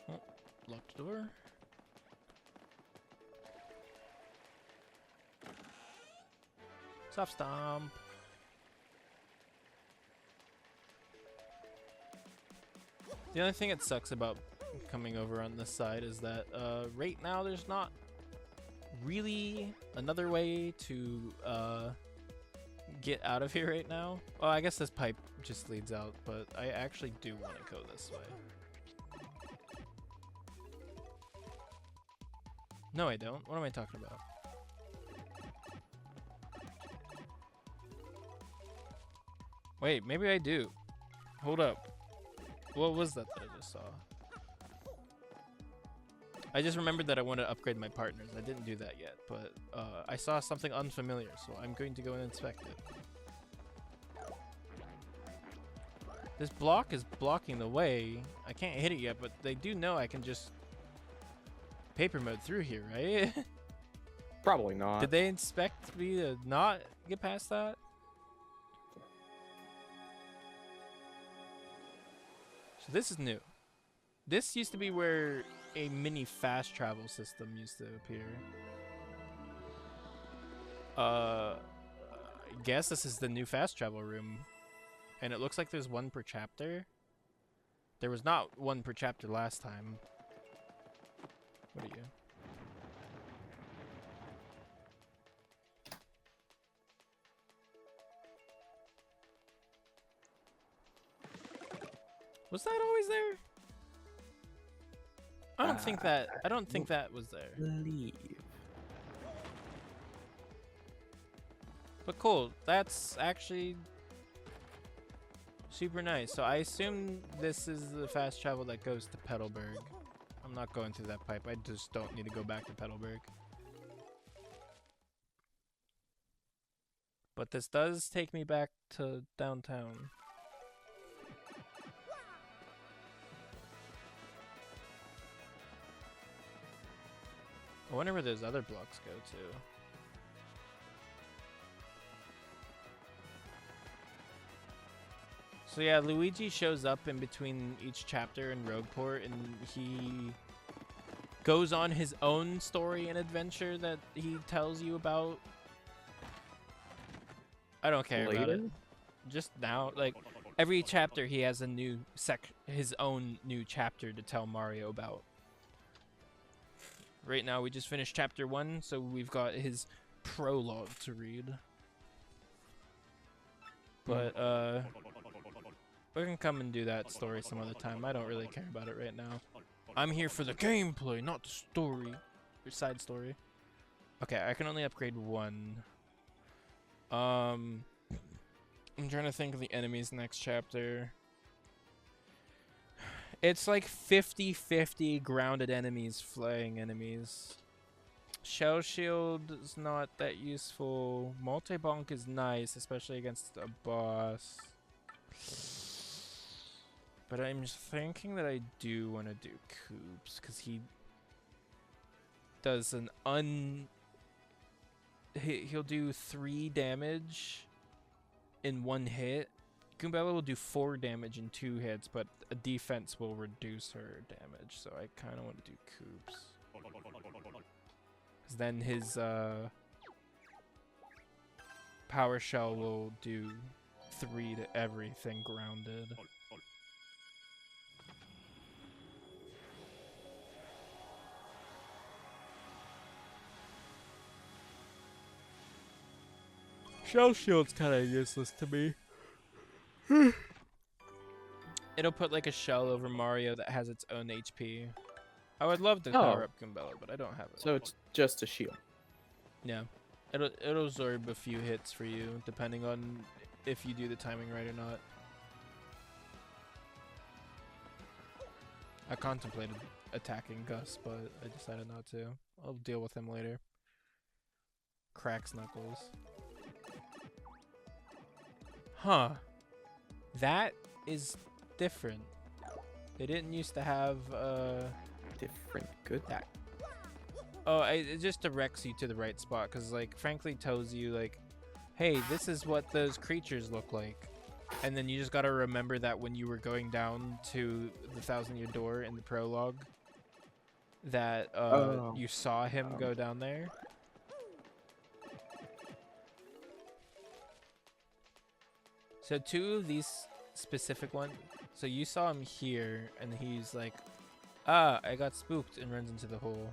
Oh, locked door. Soft stomp. The only thing that sucks about coming over on this side is that right now there's not really another way to get out of here right now. Well, I guess this pipe just leads out, but I actually do want to go this way. No, I don't. What am I talking about? Wait, maybe I do. Hold up. What was that I just saw? I just remembered that I want to upgrade my partners. I didn't do that yet, but I saw something unfamiliar, so I'm going to go and inspect it. This block is blocking the way. I can't hit it yet, but they do know I can just paper mode through here, right? Probably not. Did they inspect me to not get past that? So this is new. This used to be where a mini fast travel system used to appear. I guess this is the new fast travel room. And it looks like there's one per chapter. There was not one per chapter last time. What are you? Was that always there? I don't think that. I don't think that was there. Leave. But cool. That's actually super nice. So I assume this is the fast travel that goes to Petalburg. I'm not going through that pipe. I just don't need to go back to Petalburg. But this does take me back to downtown. I wonder where those other blocks go to. So yeah, Luigi shows up in between each chapter in Rogueport, and he goes on his own story and adventure that he tells you about. I don't care about it. Just now, like every chapter, he has a new his own new chapter to tell Mario about. Right now, we just finished chapter 1, so we've got his prologue to read. But we can come and do that story some other time. I don't really care about it right now. I'm here for the gameplay, not the story. Or side story. Okay, I can only upgrade one. I'm trying to think of the enemies next chapter. It's like 50-50 grounded enemies, flying enemies. Shell Shield is not that useful. Multi-bonk is nice, especially against a boss. But I'm thinking that I do want to do Coops, because he does an he'll do 3 damage in 1 hit. Goombella will do 4 damage in 2 hits, but a defense will reduce her damage, so I kind of want to do Coops. Because then his Power Shell will do 3 to everything grounded. Shell Shield's kind of useless to me. It'll put like a shell over Mario that has its own HP. I would love to power up Goombella, but I don't have it. So it's just a shield. Yeah. It'll absorb a few hits for you, depending on if you do the timing right or not. I contemplated attacking Gus, but I decided not to. I'll deal with him later. Cracks Knuckles. Huh. That is different. They didn't used to have Different. Good. that. Oh, it just directs you to the right spot, because like frankly tells you like, hey, this is what those creatures look like. And then you just gotta remember that when you were going down to the 1,000-year door in the prologue, that you saw him go down there. So 2 of these specific ones. So you saw him here, and he's like, "Ah, I got spooked," and runs into the hole.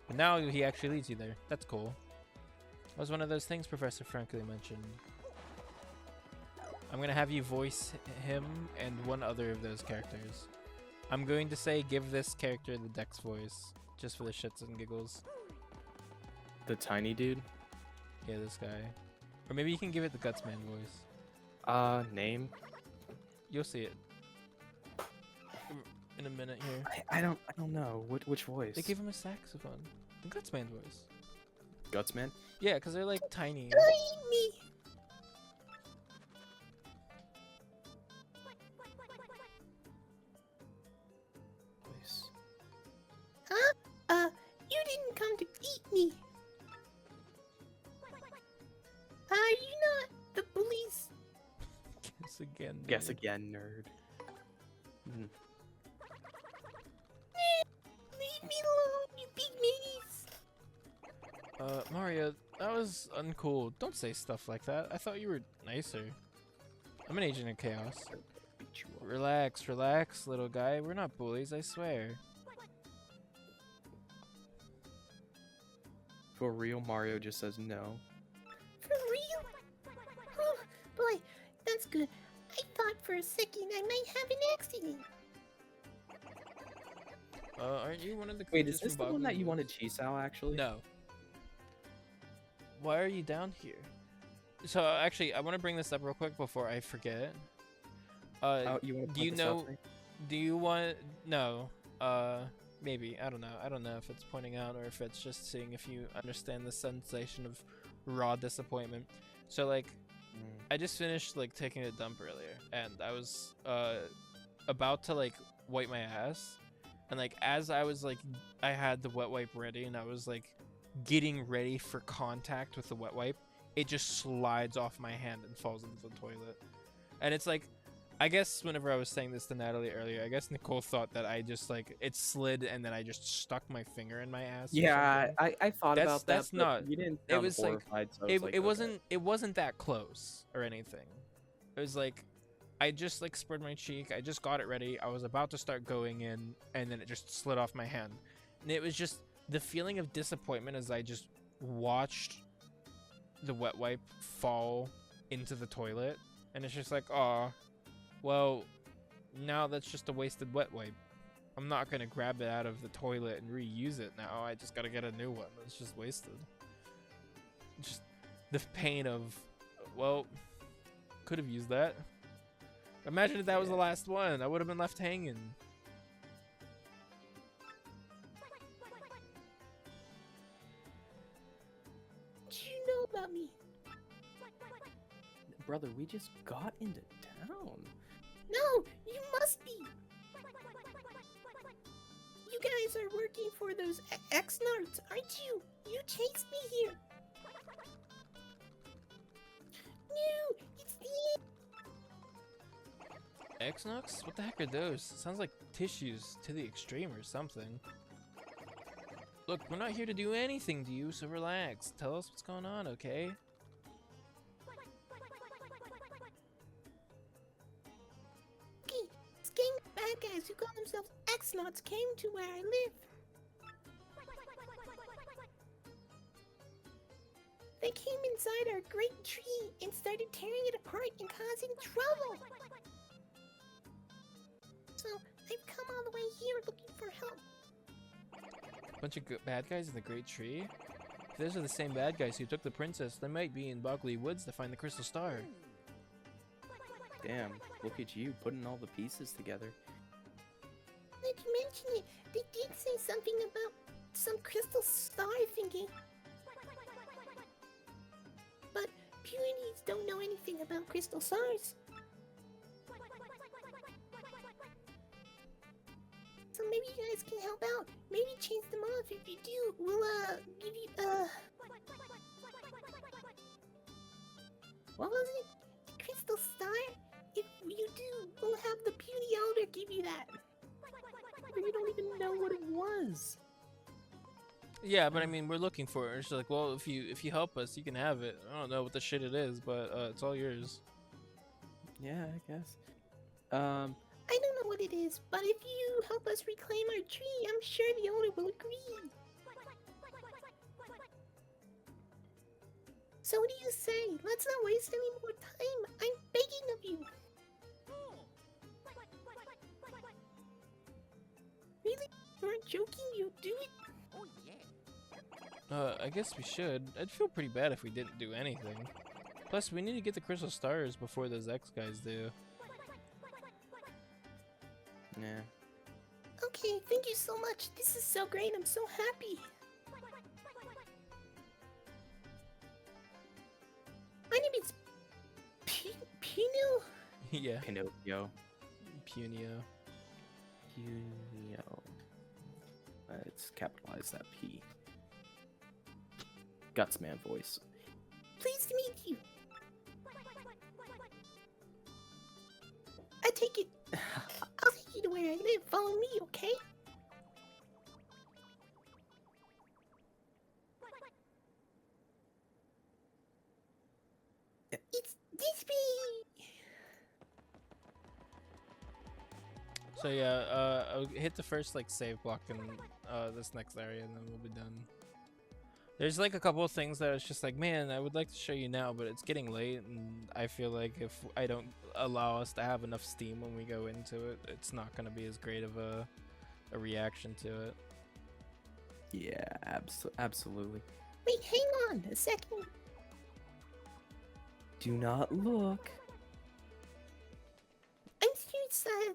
But now he actually leads you there. That's cool. That was one of those things Professor Franklin mentioned. I'm gonna have you voice him and one other of those characters. I'm going to say give this character the Dex voice, just for the shits and giggles. The tiny dude? Yeah, this guy. Or maybe you can give it the Gutsman voice. Name? You'll see it in a minute here. I don't know. Which voice? They gave him a saxophone. The Gutsman voice. Gutsman? Yeah, because they're like tiny. Me. Voice. Huh? You didn't come to eat me. Are you not the police? Guess again. Guess nerd. again, nerd. Hmm. Leave me alone, you big meanies. Mario, that was uncool. Don't say stuff like that. I thought you were nicer. I'm an agent of chaos. Beat you up. Relax, relax, little guy. We're not bullies, I swear. For real, Mario just says no. For real? Oh, boy, that's good. I thought for a second I might have an accident. Aren't you one of the Wait, creatures is this from the one Boggly that you Woods? wanted Chisao, actually? No. Why are you down here? So actually, I want to bring this up real quick before I forget. Oh, you want to do you know? Do you want? No. Maybe. I don't know. I don't know if it's pointing out or if it's just seeing if you understand the sensation of raw disappointment. So like, I just finished like taking a dump earlier, and I was about to like wipe my ass, and like as I was like, I had the wet wipe ready, and I was like getting ready for contact with the wet wipe, it just slides off my hand and falls into the toilet. And it's like, I guess whenever I was saying this to Natalie earlier, I guess Nicole thought that I just like it slid and then I just stuck my finger in my ass. or Yeah, something. I thought That's- about that. that's but not- You didn't. it Sound was like- horrified, so I was like, It okay. wasn't that close or anything. It was like I just like spread my cheek. I just got it ready. I was about to start going in, and then it just slid off my hand. And it was just the feeling of disappointment as I just watched the wet wipe fall into the toilet, and it's just like, oh, well, now that's just a wasted wet wipe. I'm not gonna grab it out of the toilet and reuse it now. I just gotta get a new one. It's just wasted. Just the pain of, well, could have used that. Imagine if that was the last one. I would have been left hanging. What do you know about me? Brother, we just got into town. No, you must be. You guys are working for those X-Nards, aren't you? You chased me here. No, it's the Xnox? What the heck are those? Sounds like tissues to the extreme or something. Look, we're not here to do anything to you, so relax. Tell us what's going on, okay? Okay, this gang of bad guys who call themselves X-Nauts came to where I live. They came inside our great tree and started tearing it apart and causing trouble. So I've come all the way here looking for help. Bunch of bad guys in the Great Tree? If those are the same bad guys who took the princess, they might be in Boggly Woods to find the Crystal Star. Damn, look at you putting all the pieces together. Now you mention it, they did say something about some crystal star thingy. But punies don't know anything about crystal stars. So maybe you guys can help out. Maybe chase them off. If you do, we'll give you what was it? give you that. You don't even know what it was. Yeah, but I mean, we're looking for it. It's like, well, if you help us, you can have it. I don't know what the shit it is, but it's all yours. Yeah, I guess. I don't know what it is, but if you help us reclaim our tree, I'm sure the owner will agree. So what do you say? Let's not waste any more time. I'm begging of you. Really? You're joking? You do it? I guess we should. I'd feel pretty bad if we didn't do anything. Plus, we need to get the crystal stars before those X guys do. Yeah. Okay, thank you so much. This is so great. I'm so happy. My name is Punio. Yeah. Pinocchio. Punio. Punio. Let's capitalize that P. Gutsman voice. Pleased to meet you. I take it. I'll take you to where I live. Follow me, okay? It's this way. So yeah, I'll hit the first like save block in this next area, and then we'll be done. There's like a couple of things that it's just like, man, I would like to show you now, but it's getting late, and I feel like if I don't allow us to have enough steam when we go into it, it's not going to be as great of a reaction to it. Yeah, absolutely. Wait, hang on a second. Do not look. I'm sure it's a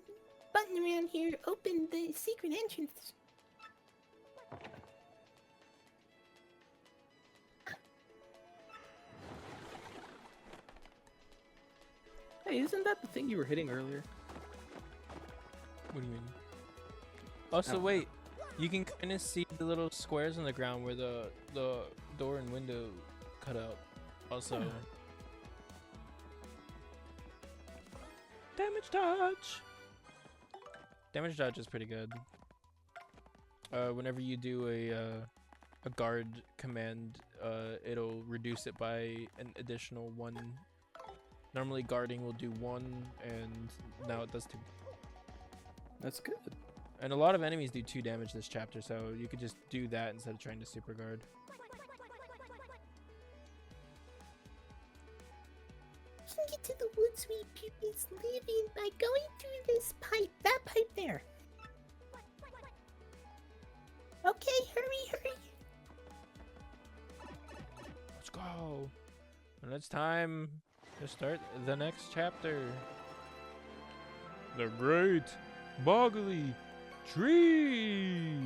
button around here. Open the secret entrance. Hey, isn't that the thing you were hitting earlier? What do you mean? Also, Oh. wait, you can kind of see the little squares on the ground where the door and window cut out. Also, damage dodge. Damage dodge is pretty good. Whenever you do a guard command, it'll reduce it by an additional 1. Normally guarding will do 1, and now it does 2. That's good. And a lot of enemies do 2 damage this chapter, so you could just do that instead of trying to super guard. You can get to the woods where pupils live in by going through this pipe. That pipe there. Okay, hurry. Let's go. And it's time to start the next chapter. The Great Boggly Tree.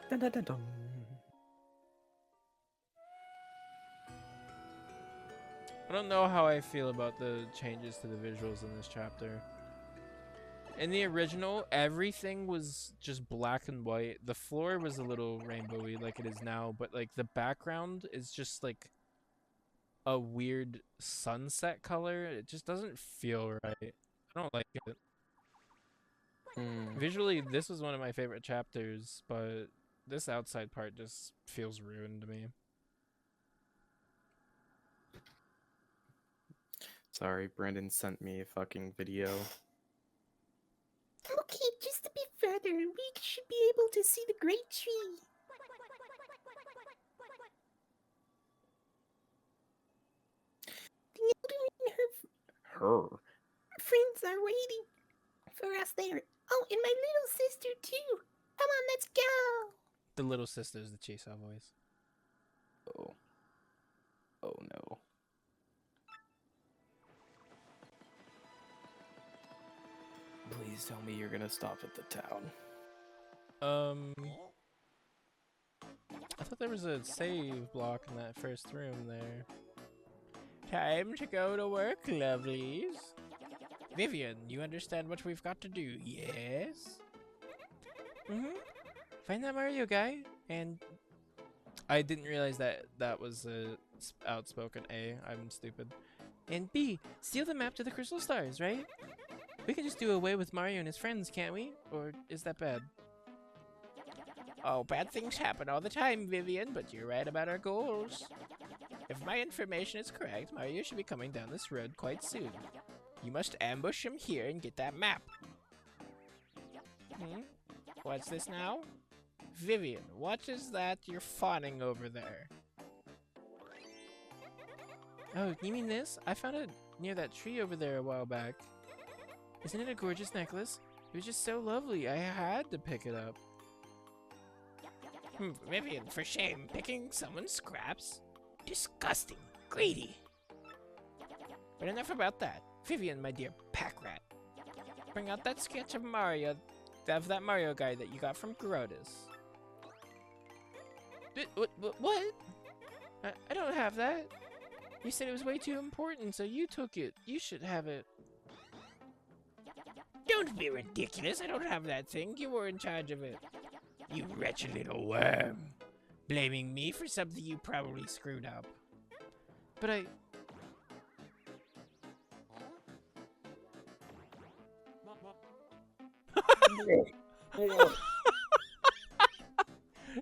Dun, dun, dun, dun. I don't know how I feel about the changes to the visuals in this chapter. In the original, everything was just black and white. The floor was a little rainbowy like it is now, but like the background is just like a weird sunset color. It just doesn't feel right. I don't like it. Visually, this was one of my favorite chapters, but this outside part just feels ruined to me. Sorry, Brandon sent me a fucking video. Okay, just a bit further, we should be able to see the great tree. The elder and Her. her friends are waiting for us there. Oh, and my little sister too. Come on, let's go. The little sister's the Chiso voice. Oh. Oh no. Please tell me you're gonna stop at the town. I thought there was a save block in that first room there. Time to go to work, lovelies. Vivian, you understand what we've got to do, yes? Find that Mario guy, and I didn't realize that that was a outspoken A. I'm stupid. And B, steal the map to the Crystal Stars, right? We can just do away with Mario and his friends, can't we? Or is that bad? Oh, bad things happen all the time, Vivian, but you're right about our goals. If my information is correct, Mario should be coming down this road quite soon. You must ambush him here and get that map. What's this now? Vivian, what is that you're fawning over there? Oh, you mean this? I found it near that tree over there a while back. Isn't it a gorgeous necklace? It was just so lovely, I had to pick it up. Vivian, for shame, picking someone's scraps? Disgusting, greedy. But enough about that. Vivian, my dear pack rat, bring out that sketch of Mario, of that Mario guy that you got from Grotus. What? I don't have that. You said it was way too important, so you took it. You should have it. Don't be ridiculous. I don't have that thing. You were in charge of it. You wretched little worm. Blaming me for something you probably screwed up. But I...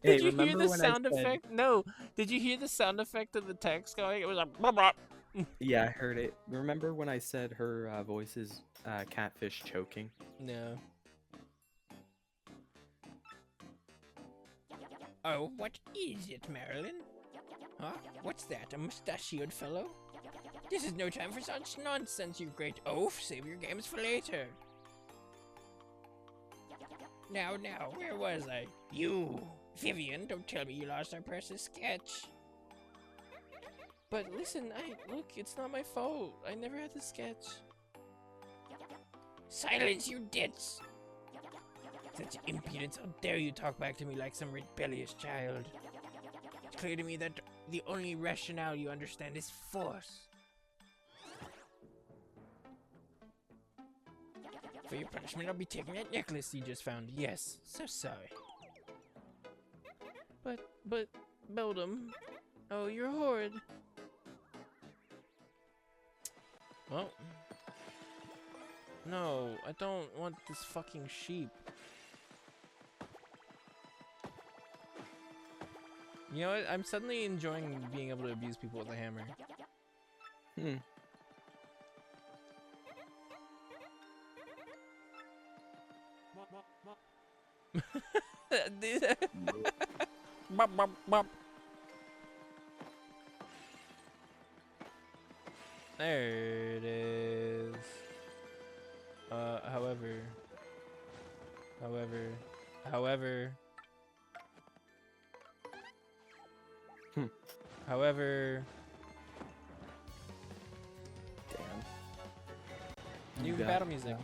Did you hear the sound effect? No. Did you hear the sound effect of the text going? It was like... Blah, blah. Yeah, I heard it. Remember when I said her voice is catfish choking? No. Oh, what is it, Marilyn? Huh? What's that, a mustachioed fellow? This is no time for such nonsense, you great oaf. Save your games for later. Now, where was I? You! Vivian, don't tell me you lost our precious sketch. But listen, look, it's not my fault. I never had the sketch. Silence, you ditz! Such impudence, how dare you talk back to me like some rebellious child. It's clear to me that the only rationale you understand is force. For your punishment, I'll be taking that necklace you just found. Yes, so sorry. But, Beldum. Oh, you're horrid. Well. No, I don't want this fucking sheep. You know what? I'm suddenly enjoying being able to abuse people with a hammer. Bop, bop, bop. There it is. However. However. Damn. New battle music.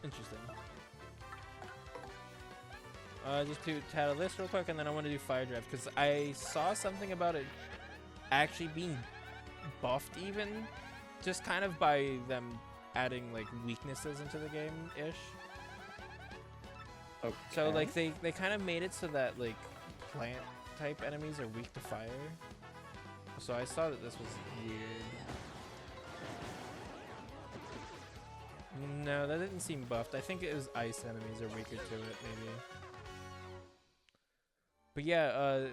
Interesting. Just to tattle this real quick, and then I want to do Fire Drive, because I saw something about it actually being buffed even, just kind of by them adding like weaknesses into the game-ish. Okay. So like they kind of made it so that like plant type enemies are weak to fire. So I saw that this was weird. No, that didn't seem buffed. I think it was ice enemies are weaker to it, maybe. But yeah,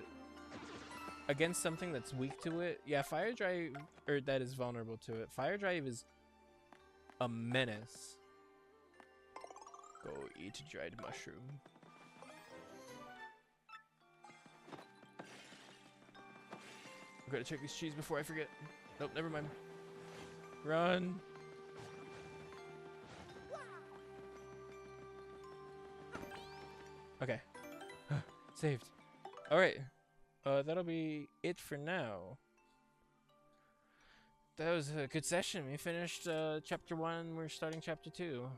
against something that's weak to it, yeah, Fire Drive, or that is vulnerable to it. Fire Drive is a menace. Go eat a dried mushroom. I'm gonna check these cheese before I forget. Nope, never mind. Run! Okay. Saved. Alright. That'll be it for now. That was a good session. We finished chapter 1, we're starting chapter 2.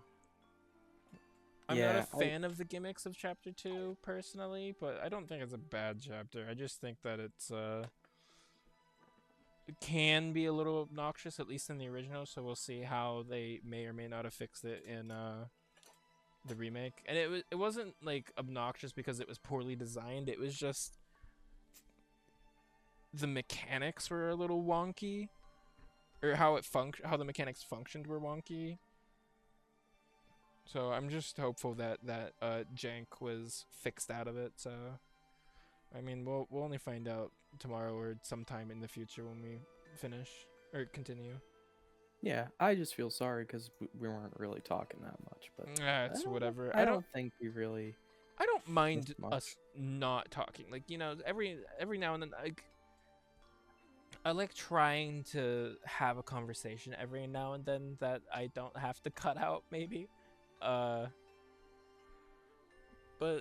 I'm not a fan of the gimmicks of chapter 2 personally, but I don't think it's a bad chapter. I just think that it's it can be a little obnoxious, at least in the original, so we'll see how they may or may not have fixed it the remake, and it wasn't like obnoxious because it was poorly designed. It was just the mechanics were a little wonky, or how the mechanics functioned were wonky. So I'm just hopeful that jank was fixed out of it. So I mean, we'll only find out tomorrow or sometime in the future when we finish or continue. Yeah, I just feel sorry because we weren't really talking that much, but It's whatever. I don't think we really. I don't mind much. us not talking. Like, you know, every now and then, like, I like trying to have a conversation every now and then that I don't have to cut out, maybe. But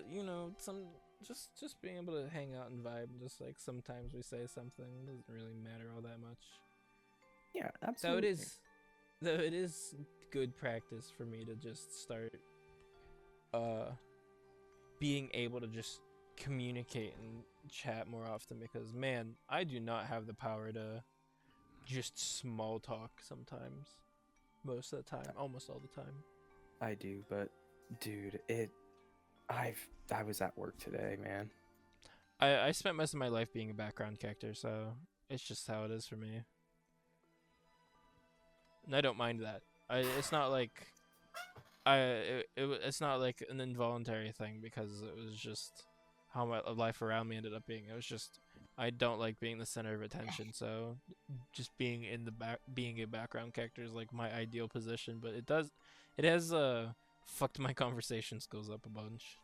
you know, just being able to hang out and vibe. Just like sometimes we say something, doesn't really matter all that much. Yeah, So absolutely. it is good practice for me to just start being able to just communicate and chat more often, because man, I do not have the power to just small talk sometimes. Most of the time, almost all the time. I do, but dude, I was at work today, man. I spent most of my life being a background character, so it's just how it is for me. And I don't mind that. It's not like it's not like an involuntary thing, because it was just how my life around me ended up being. It was just I don't like being the center of attention, so just being being a background character is like my ideal position. But it has fucked my conversation skills up a bunch.